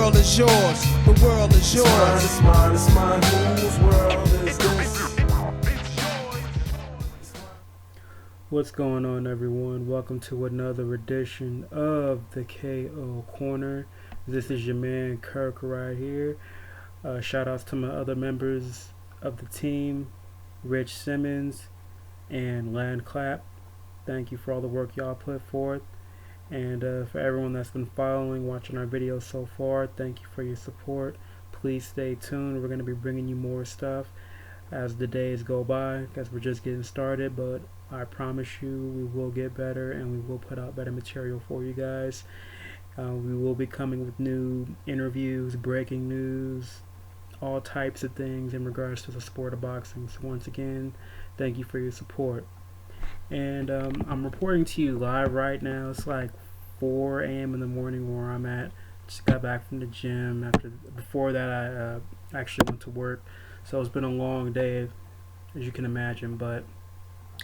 world is yours. The world is yours. It's mine, it's mine, it's mine. Whose world is this? What's going on, everyone? Welcome to another edition of the KO Corner. This is your man Kirk right here. Shout outs to my other members of the team, Rich Simmons and Land Clap. Thank you for all the work y'all put forth. And for everyone that's been following, watching our videos so far, thank you for your support. Please stay tuned. We're going to be bringing you more stuff as the days go by, because we're just getting started, but I promise you we will get better and we will put out better material for you guys. We will be coming with new interviews, breaking news, all types of things in regards to the sport of boxing. So once again, thank you for your support. And I'm reporting to you live right now. It's like 4 a.m. in the morning where I'm at. Just got back from the gym. Before that, I actually went to work. So it's been a long day, as you can imagine. But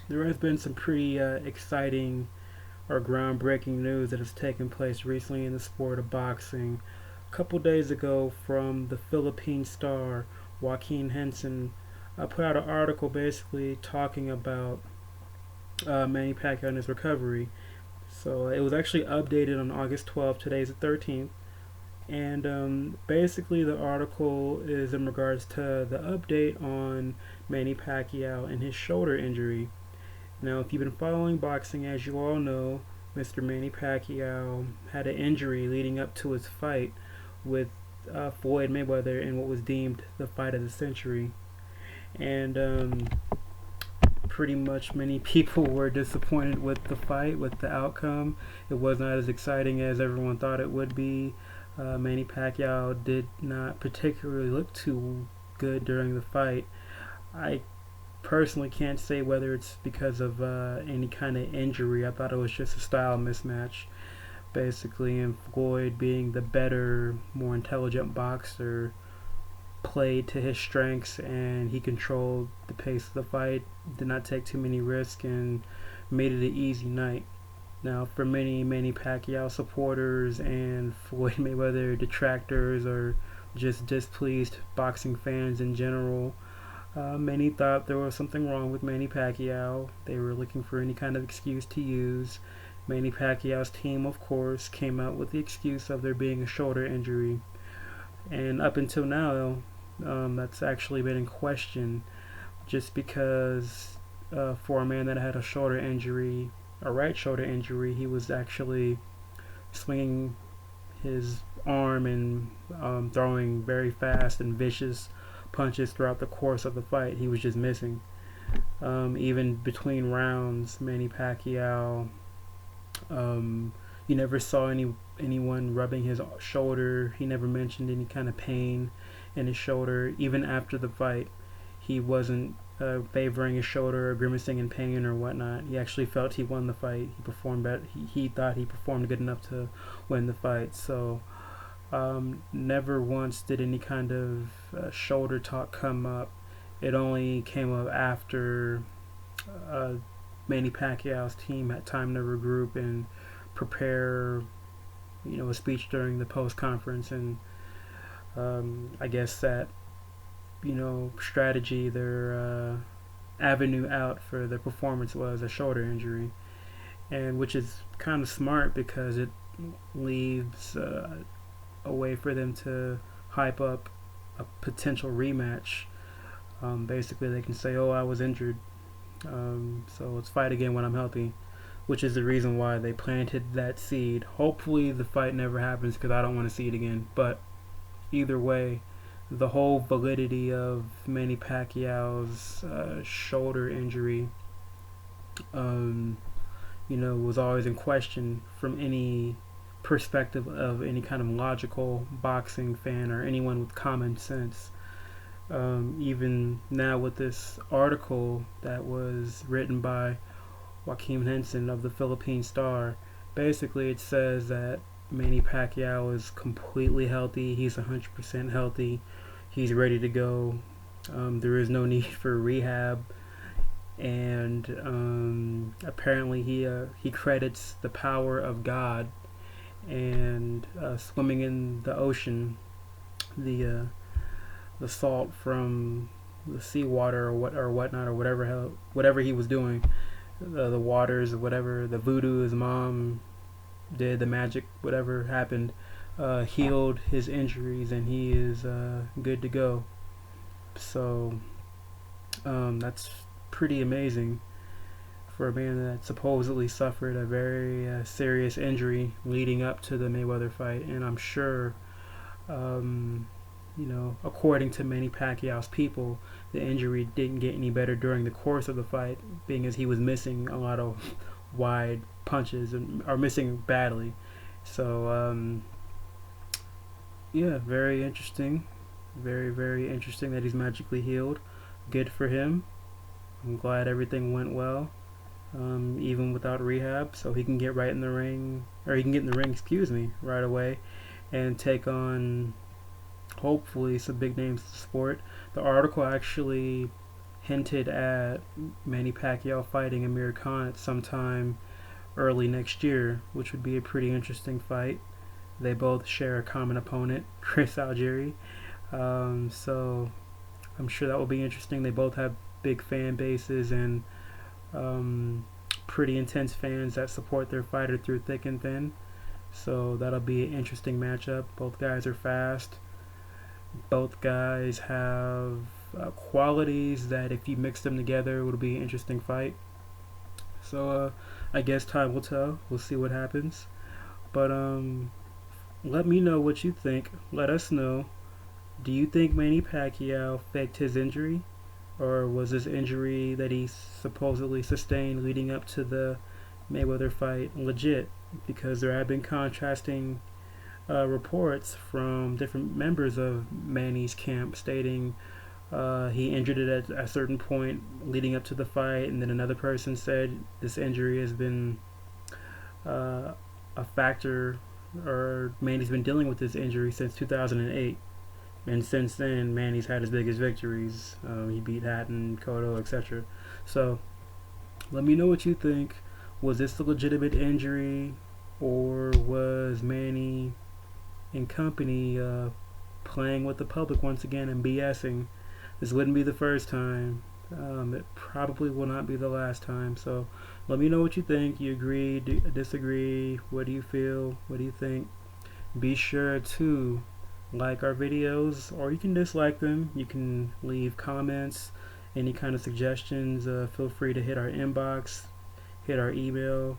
there has been some pretty exciting or groundbreaking news that has taken place recently in the sport of boxing. A couple days ago, from the Philippine star Joaquin Henson, I put out an article basically talking about Manny Pacquiao and his recovery. So it was actually updated on August 12th. Today's the 13th. And basically the article is in regards to the update on Manny Pacquiao and his shoulder injury. Now, if you've been following boxing, as you all know, Mr. Manny Pacquiao had an injury leading up to his fight with Floyd Mayweather in what was deemed the fight of the century. And pretty much many people were disappointed with the fight, with the outcome. It was not as exciting as everyone thought it would be. Manny Pacquiao did not particularly look too good during the fight. I personally can't say whether it's because of any kind of injury. I thought it was just a style mismatch, basically, and Floyd, being the better, more intelligent boxer, played to his strengths and he controlled the pace of the fight, did not take too many risks, and made it an easy night. Now, for many Pacquiao supporters and Floyd Mayweather detractors, or just displeased boxing fans in general, many thought there was something wrong with Manny Pacquiao. They were looking for any kind of excuse to use. Manny Pacquiao's team, of course, came out with the excuse of there being a shoulder injury. And up until now, that's actually been in question, just because for a man that had a shoulder injury, a right shoulder injury, he was actually swinging his arm and throwing very fast and vicious punches throughout the course of the fight. He was just missing. Even between rounds, Manny Pacquiao, you never saw anyone rubbing his shoulder. He never mentioned any kind of pain in his shoulder. Even after the fight, he wasn't favoring his shoulder or grimacing in pain or whatnot. He actually felt he won the fight. He performed better. He thought he performed good enough to win the fight. So never once did any kind of shoulder talk come up. It only came up after Manny Pacquiao's team had time to regroup and prepare, a speech during the post conference, and I guess that strategy, their avenue out for the performance was a shoulder injury, and which is kind of smart because it leaves a way for them to hype up a potential rematch. Basically, they can say, "Oh, I was injured, so let's fight again when I'm healthy," which is the reason why they planted that seed. Hopefully, the fight never happens because I don't want to see it again. But either way, the whole validity of Manny Pacquiao's shoulder injury, was always in question from any perspective of any kind of logical boxing fan or anyone with common sense. Even now with this article that was written by Joaquin Henson of the Philippine Star, basically it says that Manny Pacquiao is completely healthy. He's 100% healthy. He's ready to go. There is no need for rehab. And apparently he credits the power of God and swimming in the ocean, the salt from the seawater or whatnot or whatever he was doing, the waters or whatever, the voodoo his mom did, the magic, whatever happened, healed his injuries, and he is good to go. So that's pretty amazing for a man that supposedly suffered a very serious injury leading up to the Mayweather fight. And I'm sure, according to Manny Pacquiao's people, the injury didn't get any better during the course of the fight, being as he was missing a lot of wide punches and are missing badly. So yeah, very interesting, very interesting that he's magically healed. Good for him. I'm glad everything went well, even without rehab, so he can get right in the ring, or he can get in the ring, excuse me, right away, and take on hopefully some big names in the sport. The article actually hinted at Manny Pacquiao fighting Amir Khan at some time early next year, which would be a pretty interesting fight. They both share a common opponent, Chris Algieri. So I'm sure that will be interesting. They both have big fan bases and pretty intense fans that support their fighter through thick and thin. So that'll be an interesting matchup. Both guys are fast. Both guys have qualities that if you mix them together, it would be an interesting fight. So I guess time will tell. We'll see what happens. But let me know what you think. Let us know. Do you think Manny Pacquiao faked his injury? Or was this injury that he supposedly sustained leading up to the Mayweather fight legit? Because there have been contrasting reports from different members of Manny's camp stating he injured it at a certain point leading up to the fight, and then another person said this injury has been a factor, or Manny's been dealing with this injury since 2008. And since then, Manny's had his biggest victories. He beat Hatton, Cotto, etc. So, let me know what you think. Was this a legitimate injury, or was Manny and company playing with the public once again and BSing? This wouldn't be the first time. It probably will not be the last time. So, let me know what you think. You agree, disagree? What do you feel? What do you think? Be sure to like our videos, or you can dislike them. You can leave comments, any kind of suggestions. Feel free to hit our inbox, hit our email.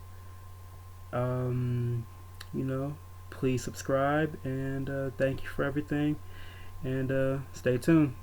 Please subscribe, and thank you for everything, and stay tuned.